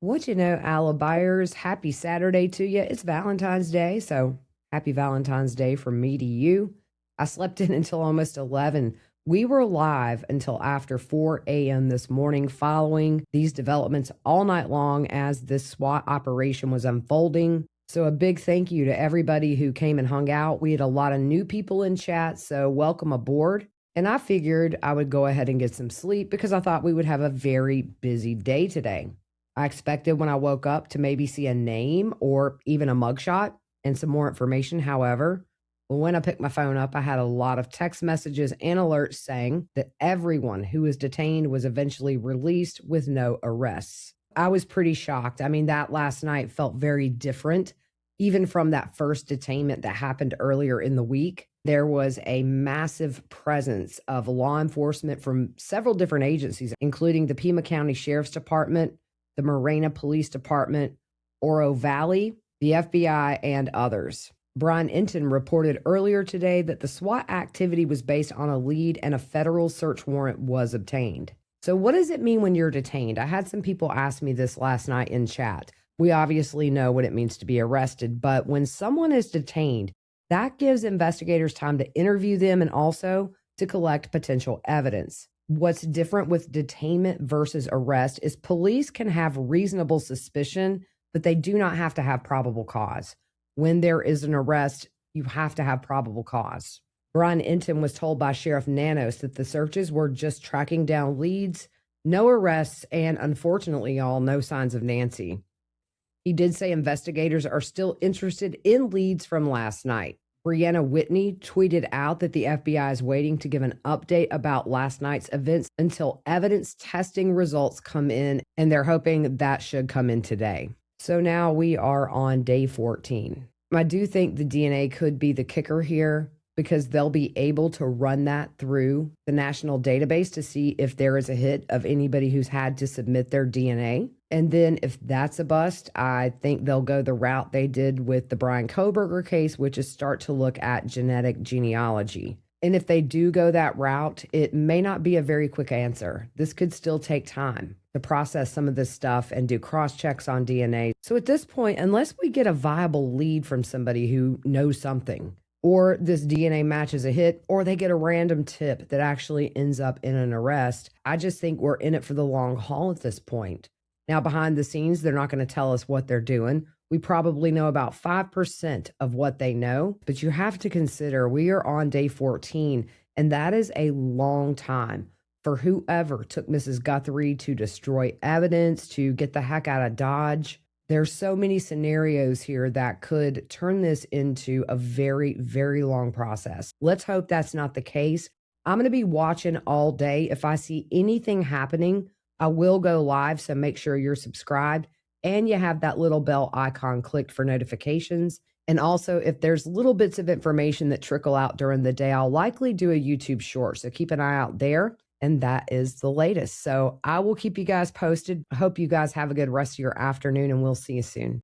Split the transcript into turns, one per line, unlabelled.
What you know, Alibuyers, happy Saturday to you. It's Valentine's Day, so happy Valentine's Day from me to you. I slept in until almost 11. We were live until after 4 a.m. this morning following these developments all night long as this SWAT operation was unfolding. So a big thank you to everybody who came and hung out. We had a lot of new people in chat, so welcome aboard. And I figured I would go ahead and get some sleep because I thought we would have a very busy day today. I expected when I woke up to maybe see a name or even a mugshot and some more information. However, when I picked my phone up, I had a lot of text messages and alerts saying that everyone who was detained was eventually released with no arrests. I was pretty shocked. I mean, that last night felt very different, even from that first detainment that happened earlier in the week. There was a massive presence of law enforcement from several different agencies, including the Pima County Sheriff's Department, the Morena Police Department, Oro Valley, the FBI, and others. Brian Enton reported earlier today that the SWAT activity was based on a lead and a federal search warrant was obtained. So what does it mean when you're detained? I had some people ask me this last night in chat. We obviously know what it means to be arrested, but when someone is detained, that gives investigators time to interview them and also to collect potential evidence. What's different with detainment versus arrest is police can have reasonable suspicion, but they do not have to have probable cause. When there is an arrest, you have to have probable cause. Brian Enton was told by Sheriff Nanos that the searches were just tracking down leads, no arrests, and unfortunately, y'all, no signs of Nancy. He did say investigators are still interested in leads from last night. Brianna Whitney tweeted out that the FBI is waiting to give an update about last night's events until evidence testing results come in, and they're hoping that should come in today. So now we are on day 14. I do think the DNA could be the kicker here because they'll be able to run that through the national database to see if there is a hit of anybody who's had to submit their DNA. And then if that's a bust, I think they'll go the route they did with the Brian Kohberger case, which is start to look at genetic genealogy. And if they do go that route, it may not be a very quick answer. This could still take time to process some of this stuff and do cross checks on DNA. So at this point, unless we get a viable lead from somebody who knows something, or this DNA matches a hit, or they get a random tip that actually ends up in an arrest, I just think we're in it for the long haul at this point. Now, behind the scenes, they're not going to tell us what they're doing. We probably know about 5% of what they know, but you have to consider we are on day 14, and that is a long time for whoever took Mrs. Guthrie to destroy evidence, to get the heck out of Dodge. There's so many scenarios here that could turn this into a very, very long process. Let's hope that's not the case. I'm going to be watching all day. If I see anything happening, I will go live, so make sure you're subscribed and you have that little bell icon clicked for notifications. And also, if there's little bits of information that trickle out during the day, I'll likely do a YouTube short, so keep an eye out there. And that is the latest. So I will keep you guys posted. I hope you guys have a good rest of your afternoon, and we'll see you soon.